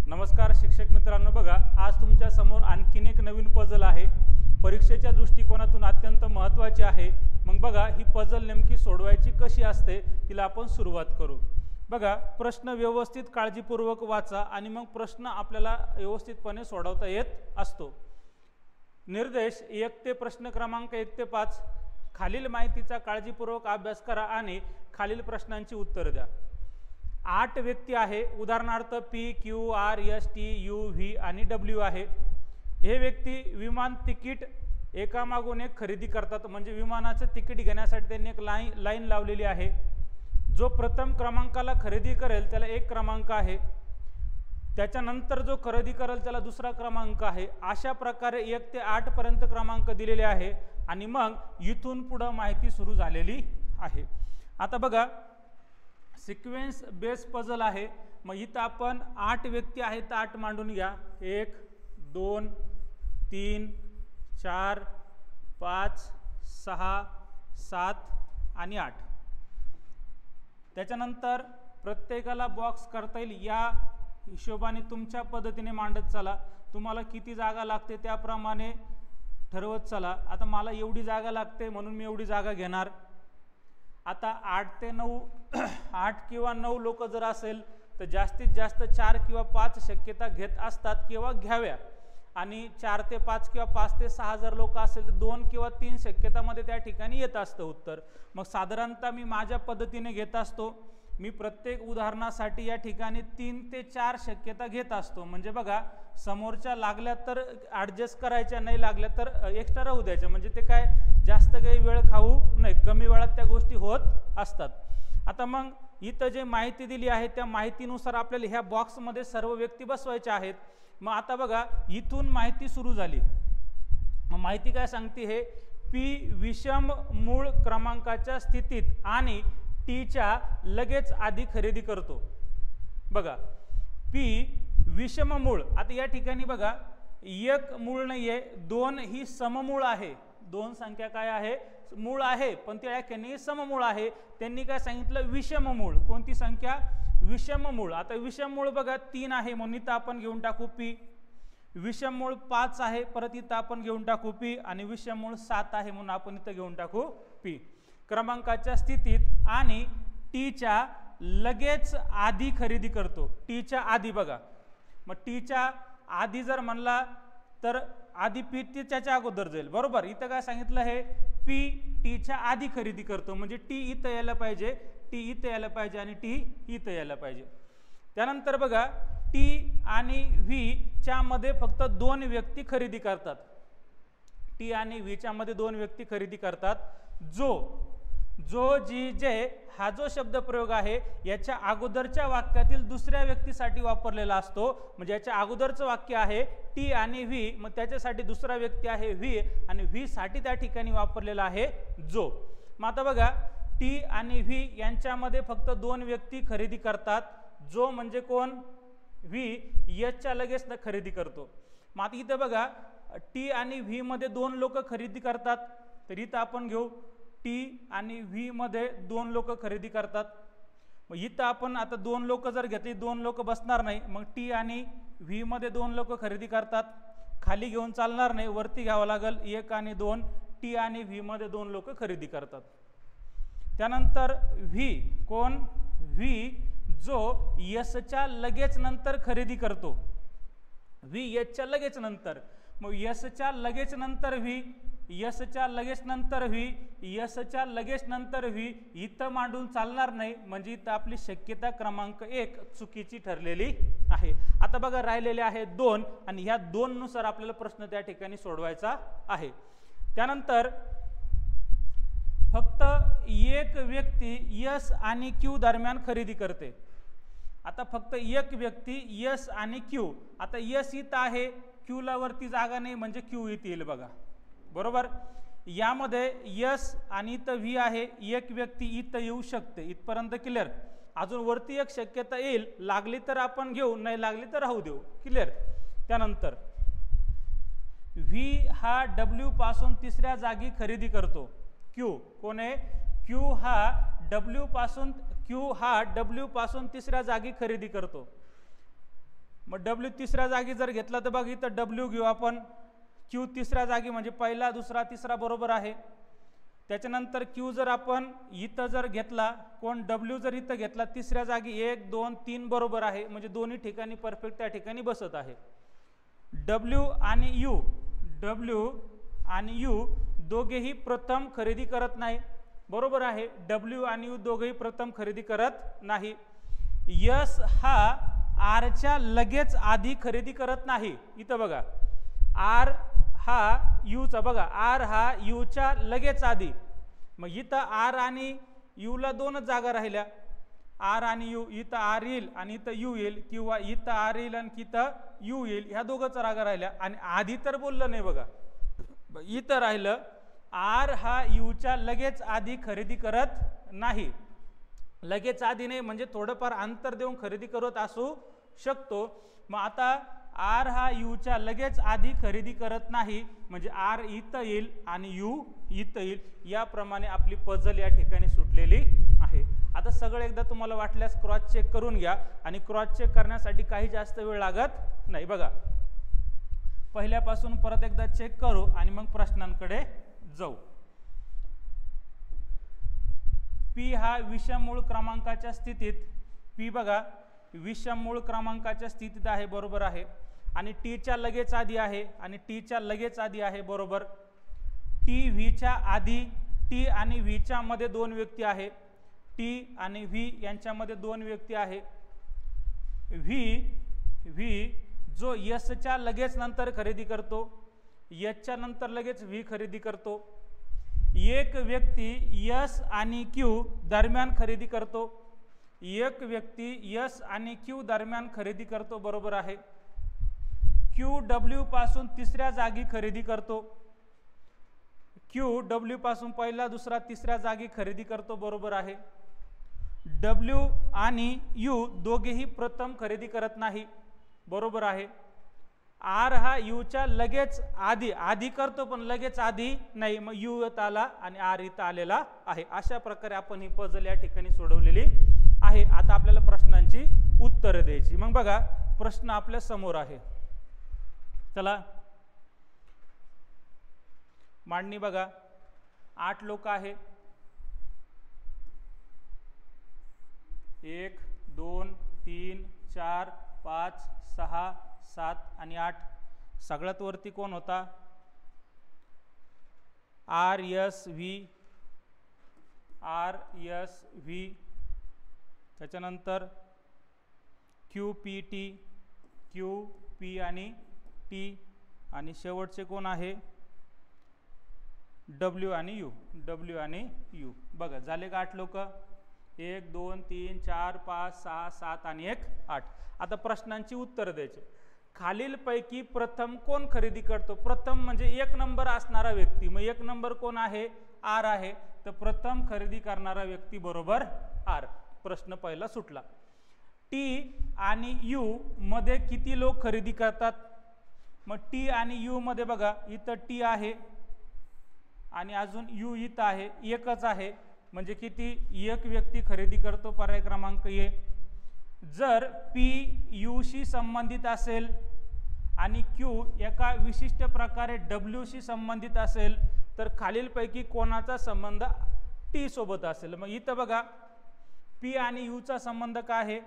नमस्कार शिक्षक मित्रांनो, बघा आज तुमच्या समोर आणखीन एक नवीन पझल आहे. परीक्षेच्या दृष्टिकोनातून अत्यंत महत्त्वाची आहे. मग बघा ही पझल नेमकी सोडवायची कशी असते तिला आपण सुरुवात करू. बघा प्रश्न व्यवस्थित काळजीपूर्वक वाचा आणि मग प्रश्न आपल्याला व्यवस्थितपणे सोडवता येत असतो. निर्देश 1 ते प्रश्न क्रमांक 1 ते 5 खालील माहितीचा काळजीपूर्वक अभ्यास करा आणि खालील प्रश्नांची उत्तरे द्या. 8 व्यक्ती आहे. उदाहरणार्थ P, Q, R, S, T, U, V आणि W आहे. हे व्यक्ती विमान तिकीट एकामागून एक खरेदी करतात. म्हणजे विमानाचं तिकीट घेण्यासाठी त्यांनी एक लाईन लावलेली आहे. जो प्रथम क्रमांकाला खरेदी करेल त्याला 1 क्रमांक आहे. त्याच्यानंतर जो खरेदी करेल त्याला 2रा क्रमांक आहे. अशा प्रकारे 1 ते 8 पर्यंत क्रमांक दिलेले आहे आणि मग इथून पुढे माहिती सुरू झालेली आहे. आता बघा सिक्वेन्स बेस पझल आहे. मग इथं आपण 8 व्यक्ती आहेत तर 8 मांडून घ्या. 1 2 3 4 5 6 7 आणि 8. त्याच्यानंतर प्रत्येकाला बॉक्स करता येईल या हिशोबाने तुमच्या पद्धतीने मांडत चला. तुम्हाला किती जागा लागते त्याप्रमाणे ठरवत चला. आता मला एवढी जागा लागते म्हणून मी एवढी जागा घेणार. आता 8 ते 9 8 किंवा 9 लोक जर असेल तर जास्तीत जास्त 4 किंवा 5 शक्यता घेत असतात किंवा घ्याव्या. आणि 4 ते 5 किंवा 5 ते 6 जर लोक असेल तर 2 किंवा 3 शक्यतामध्ये त्या ठिकाणी येत असतं उत्तर. मग साधारणतः मी माझ्या पद्धतीने घेत असतो. मी प्रत्येक उदाहरणासाठी या ठिकाणी 3 ते 4 शक्यता घेत असतो. म्हणजे बघा समोरच्या लागल्या तर ॲडजस्ट करायच्या, नाही लागल्या तर एक्स्ट्रा राहू द्यायच्या. म्हणजे ते काय जास्त काही वेळ खाऊ नाही, कमी वेळात त्या गोष्टी होत असतात. आता मग इथं जे माहिती दिली आहे त्या माहितीनुसार आपल्याला ह्या बॉक्समध्ये सर्व व्यक्ती बसवायच्या आहेत. मग आता बघा इथून माहिती सुरू झाली. मग माहिती काय सांगते, हे P विषम मूळ क्रमांकाच्या स्थितीत आणि Tच्या लगेच आधी खरेदी करतो. बघा P विषम मूळ. आता या ठिकाणी बघा 1 मूळ नाहीये, 2 ही सममूळ आहे. 2 संख्या काय आहे, मूळ आहे, पण त्या ठिकाणी सममूळ आहे. त्यांनी काय सांगितलं, विषम मूळ. कोणती संख्या, विषम मूळ. आता विषम मूळ बघा 3 आहे म्हणून इथं आपण घेऊन टाकू P. विषम मूळ 5 आहे, परत इथं आपण घेऊन टाकू P. आणि विषम मूळ 7 आहे म्हणून आपण इथं घेऊन टाकू P. क्रमांकाच्या स्थितीत आणि Tच्या लगेच आधी खरेदी करतो. Tच्या आधी बघा, मग Tच्या आधी जर म्हणला तर आधी P त्याच्या अगोदर जाईल. बरोबर, इथं काय सांगितलं, हे P Tच्या आधी खरेदी करतो. म्हणजे T इथं यायला पाहिजे, T इथं यायला पाहिजे आणि T इथं यायला पाहिजे. त्यानंतर बघा T आणि V च्या मध्ये फक्त 2 व्यक्ती खरेदी करतात. T आणि V च्या मध्ये 2 व्यक्ती खरेदी करतात. जो जी जे हा जो शब्द प्रयोग आहे याच्या अगोदरच्या वाक्यातील दुसऱ्या व्यक्तीसाठी वापरलेला असतो. म्हणजे याच्या अगोदरचं वाक्य आहे T आणि V, मग त्याच्यासाठी दुसरा व्यक्ती आहे V आणि V साठी त्या ठिकाणी वापरलेला आहे जो. मग आता बघा T आणि V यांच्यामध्ये फक्त 2 व्यक्ती खरेदी करतात. जो म्हणजे कोण, V याच्या लगेच खरेदी करतो. मग आता इथं बघा T आणि V मध्ये 2 लोक खरेदी करतात. तर इथं आपण घेऊ T आणि V मध्ये 2 लोक खरेदी करतात. मग इथं आपण आता 2 लोक जर घेतली 2 लोक बसणार नाही. मग T आणि V मध्ये 2 लोक खरेदी करतात. खाली घेऊन चालणार नाही, वरती घ्यावं लागेल. 1 आणि 2 T आणि V मध्ये 2 लोक खरेदी करतात. त्यानंतर V कोण, V जो यशच्या लगेच नंतर खरेदी करतो. V यशच्या लगेच नंतर. मग यशच्या लगेच नंतर V, यशच्या लगेच नंतर V, यशच्या लगेच नंतर V इथं मांडून चालणार नाही. म्हणजे इथं आपली शक्यता क्रमांक 1 चुकीची ठरलेली आहे. आता बघा राहिलेले आहे 2 आणि ह्या 2 नुसार आपल्याला प्रश्न त्या ठिकाणी सोडवायचा आहे. त्यानंतर फक्त 1 व्यक्ती यश आणि Q दरम्यान खरेदी करते. आता फक्त 1 व्यक्ती यश आणि Q. आता यश इथं आहे, Q ला वरती जागा नाही म्हणजे Q इथे येईल बघा. बरोबर, यामध्ये यश आणि इथं V आहे. 1 व्यक्ती इथं येऊ शकते. इथपर्यंत क्लिअर. अजून वरती एक शक्यता येईल, लागली तर आपण घेऊ, नाही लागली तर राहू देऊ. क्लिअर. त्यानंतर V हा W पासून 3ऱ्या जागी खरेदी करतो. Q कोण आहे, Q हा W पासून 3ऱ्या जागी खरेदी करतो. मग डब्ल्यू तिसऱ्या जागी जर घेतला तर बघ इथं डब्ल्यू घेऊ आपण, क्यू तिसऱ्या जागी म्हणजे पहिला दुसरा तिसरा बरोबर आहे. त्याच्यानंतर क्यू जर आपण इथं जर घेतला, कोण डब्ल्यू जर इथं घेतला तिसऱ्या जागी 1 2 3 बरोबर आहे, म्हणजे दोन्ही ठिकाणी परफेक्ट त्या ठिकाणी बसत आहे. डब्ल्यू आणि यू दोघेही प्रथम खरेदी करत नाही, बरोबर आहे. डब्ल्यू आणि यू दोघेही प्रथम खरेदी करत नाही. यस हा आरच्या लगेच आधी खरेदी करत नाही. इथं बघा आर हा यूचा, बघा आर हा यूच्या लगेच आधी, मग इथं आर आणि यूला दोनच जागा राहिल्या, आर आणि यू. इथं आर येईल आणि इथं यू येईल, किंवा इथं आर येईल आणि इथं यू येईल, ह्या दोघंच जागा राहिल्या. आणि आधी तर बोललं नाही बघा, इथं राहिलं आर हा यूच्या लगेच आधी खरेदी करत नाही. लगेच आधी नाही म्हणजे थोडंफार अंतर देऊन खरेदी करत असू शकतो. मग आता आर हा यूच्या लगेच आधी खरेदी करत नाही म्हणजे आर इथं येईल आणि यू इथं येईल. याप्रमाणे आपली पझल या ठिकाणी सुटलेली आहे. आता सगळं एकदा तुम्हाला वाटल्यास क्रॉस चेक करून घ्या, आणि क्रॉस चेक करण्यासाठी काही जास्त वेळ लागत नाही. बघा पहिल्यापासून परत एकदा चेक करू आणि मग प्रश्नांकडे जाऊ. पी हा विषम मूळ क्रमांकाच्या स्थितीत, पी बघा विषम मूळ क्रमांकाच्या स्थितीत आहे, बरोबर आहे. आणि टीच्या लगेच आधी आहे, आणि टीच्या लगेच आधी आहे, बरोबर. टी व्हीच्या आधी, टी आणि व्हीच्या मध्ये दोन व्यक्ती आहे, टी आणि व्ही यांच्यामध्ये दोन व्यक्ती आहे. व्ही जो यसच्या लगेच नंतर खरेदी करतो, यसच्या नंतर लगेच व्ही खरेदी करतो. एक व्यक्ती यस आणि क्यू दरम्यान खरेदी करतो, एक व्यक्ती यस आणि क्यू दरम्यान खरेदी करतो, बरोबर आहे. क्यू डब्ल्यू पासून तिसऱ्या जागी खरेदी करतो, क्यू डब्ल्यू पासून पहिला दुसरा तिसऱ्या जागी खरेदी करतो, बरोबर आहे. डब्ल्यू आणि यू दोघेही प्रथम खरेदी करत नाही, बरोबर आहे. आर हा यूच्या लगेच आधी, आधी करतो पण लगेच आधी नाही, मग यू इथं आला आणि आर इथं आलेला आहे. अशा प्रकारे आपण ही पझल या ठिकाणी सोडवलेली आहे. आता आपल्याला प्रश्नांची उत्तरं द्यायची. मग बघा प्रश्न आपल्या समोर आहे, चला मांडणी बघा. 8 लोक आहे, 1 2 3 4 5 6 7 आणि 8. सगळ्यात वरती कोण होता? R S V, R S V. त्याच्यानंतर Q P T, Q P आणि टी. आणि शेवटचे कोण आहे? डब्ल्यू आणि यू, डब्ल्यू आणि यू. बघा झाले का 8 लोक? 1 2 3 4 5 6 7 आणि 1 8. आता प्रश्नांची उत्तर द्यायची. खालीलपैकी प्रथम कोण खरेदी करतो? प्रथम म्हणजे 1 नंबर असणारा व्यक्ती, मग 1 नंबर कोण आहे? आर आहे, तर प्रथम खरेदी करणारा व्यक्ती बरोबर आर. प्रश्न पहिला सुटला. टी आणि यू मध्ये किती लोक खरेदी करतात? मग टी आणि यू मध्ये बघा इथं टी आहे आणि अजून यू इथं आहे, एकच आहे, म्हणजे किती? 1 व्यक्ती खरेदी करतो, पर्याय क्रमांक ए. जर पी यूशी संबंधित असेल आणि क्यू एका विशिष्ट प्रकारे डब्ल्यूशी संबंधित असेल तर खालीलपैकी कोणाचा संबंध टी सोबत असेल? मग इथं बघा पी आणि यूचा संबंध काय आहे?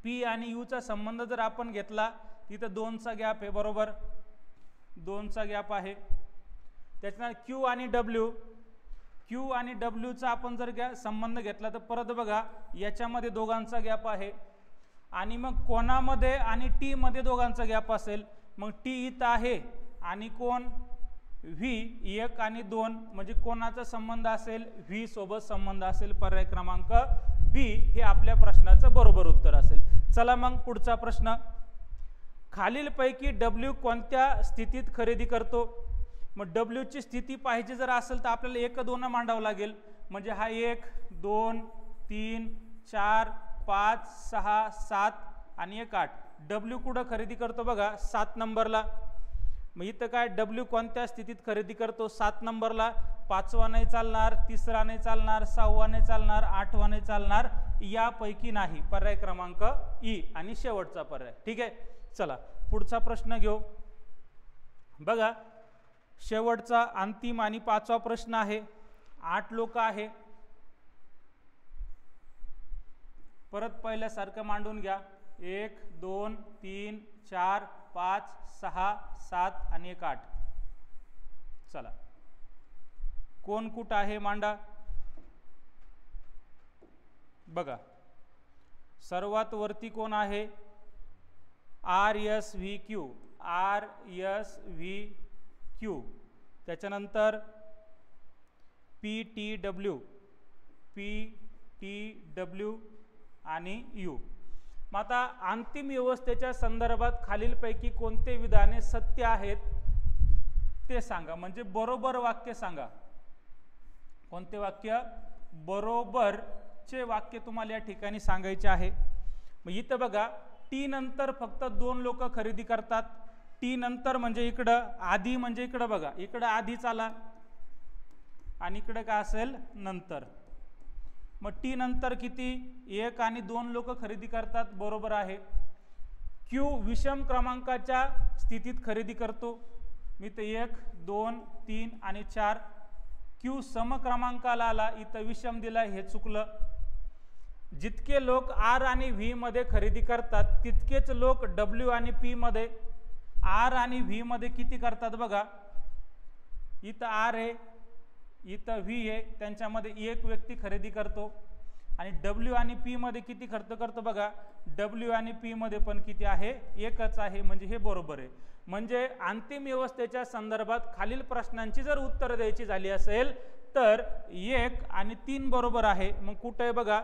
पी आणि यूचा संबंध जर आपण घेतला तिथं 2चा गॅप आहे, बरोबर, 2चा गॅप आहे. त्याच्यानंतर क्यू आणि डब्ल्यू, क्यू आणि डब्ल्यूचा आपण जर संबंध घेतला तर परत बघा याच्यामध्ये दोघांचा गॅप आहे. आणि मग कोणामध्ये आणि टी मध्ये दोघांचा गॅप असेल? मग टी इथं आहे आणि कोण? व्ही 1 आणि 2, म्हणजे कोणाचा संबंध असेल? व्ही सोबत संबंध असेल. पर्याय क्रमांक बी हे आपल्या प्रश्नाचं बरोबर उत्तर असेल. चला मग पुढचा प्रश्न. खालीलपैकी डब्ल्यू कोणत्या स्थितीत खरेदी करतो? मग डब्ल्यूची स्थिती पाहिजे जर असेल तर आपल्याला 1 2 मांडावं लागेल. म्हणजे हा 1 2 3 4 5 6 7 आणि 1 8. डब्ल्यू कुठं खरेदी करतो? बघा 7 नंबरला. मग इथं काय डब्ल्यू कोणत्या स्थितीत खरेदी करतो? 7 नंबरला. 5वा नाही चालणार, 3रा नाही चालणार, 6वा नाही चालणार, 8वा नाही चालणार, यापैकी नाही, पर्याय क्रमांक ई आणि शेवटचा पर्याय. ठीक आहे, चला पुढचा प्रश्न घेऊ. बघा, शेवटचा अंतिम आणि 5वा प्रश्न आहे. 8 लोक आहे. परत पहिल्यासारखं मांडून घ्या. 1 2 3 4 5 6 7 आणि 1 8. चला, कोण कुठं आहे मांडा. बघा, सर्वात वरती कोण आहे? RSVQ, RSVQ. त्याच्यानंतर PTW, PTW आणि U. मग आता अंतिम व्यवस्थेच्या संदर्भात खालीलपैकी कोणते विधाने सत्य आहेत ते सांगा. म्हणजे बरोबर वाक्य सांगा. कोणते वाक्य? बरोबरचे वाक्य तुम्हाला या ठिकाणी सांगायचे आहे. मग इथं बघा, टी नंतर फक्त 2 लोक खरेदी करतात. टी नंतर म्हणजे इकडं आधी, म्हणजे इकडं बघा, इकडं आधीच आला आणि इकडं काय असेल? नंतर. मग टी नंतर किती? 1 आणि 2 लोक खरेदी करतात, बरोबर आहे. क्यू विषम क्रमांकाच्या स्थितीत खरेदी करतो. मी तर 1 2 3 आणि 4. क्यू सम क्रमांकाला आला, इथं विषम दिला, हे चुकलं. जितके लोक आर आणि व्ही मध्ये खरेदी करतात तितकेच लोक डब्ल्यू आणि पी मध्ये. आर आणि व्ही मध्ये किती करतात बघा, इथं आर आहे, इथं व्ही आहे, त्यांच्यामध्ये एक व्यक्ती खरेदी करतो. आणि डब्ल्यू आणि पी मध्ये किती खर्च करतो बघा, डब्ल्यू आणि पी मध्ये पण किती आहे? एकच आहे. म्हणजे हे बरोबर आहे. म्हणजे अंतिम व्यवस्थेच्या संदर्भात खालील प्रश्नांची जर उत्तर द्यायची झाली असेल तर 1 आणि 3 बरोबर आहे. मग कुठे आहे बघा,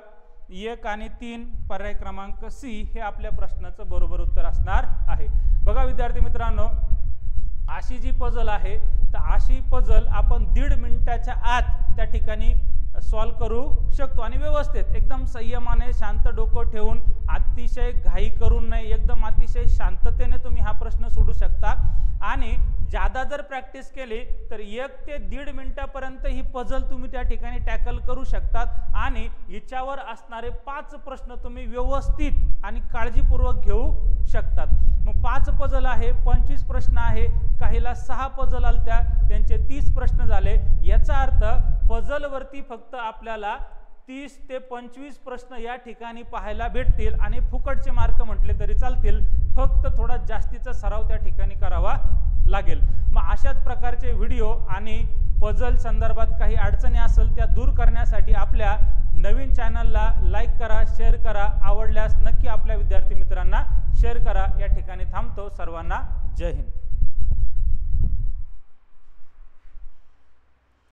1 आणि 3, पर्याय क्रमांक सी हे आपल्या प्रश्नाचं बरोबर उत्तर असणार आहे. बघा विद्यार्थी मित्रांनो, अशी जी पझल आहे तर अशी पझल आपण 1.5 मिनिटाच्या आत त्या ठिकाणी सॉल्व करू शकतो. आणि व्यवस्थित एकदम संयमाने शांत डोकं ठेवून, अतिशय घाई करून नाही, एकदम अतिशय शांततेने तुम्ही हा प्रश्न सोडू शकता. आणि ज्यादा जर प्रॅक्टिस केली तर 1 ते 1.5 मिनिटापर्यंत ही पझल तुम्ही त्या ठिकाणी टॅकल करू शकतात. आणि हिच्यावर असणारे 5 प्रश्न तुम्ही व्यवस्थित आणि काळजीपूर्वक घेऊ शकतात. मग 5 पझल आहे, 25 प्रश्न आहे, काहीला 6 पझल आलत्या, त्यांचे 30 प्रश्न झाले. याचा अर्थ पझलवरती फक्त आपल्याला 30 ते 25 प्रश्न या ठिकाणी पाहायला भेटतील आणि फुकटचे मार्क म्हटले तरी चालतील. फक्त थोडा जास्तीचा सराव त्या ठिकाणी करावा लागेल. मग अशाच प्रकारचे व्हिडिओ आणि पझल संदर्भात काही अडचणी असेल त्या दूर करण्यासाठी आपल्या नवीन चॅनलला लाईक करा, शेअर करा. आवडल्यास नक्की आपल्या विद्यार्थी मित्रांना शेअर करा. या ठिकाणी थांबतो. सर्वांना जय हिंद.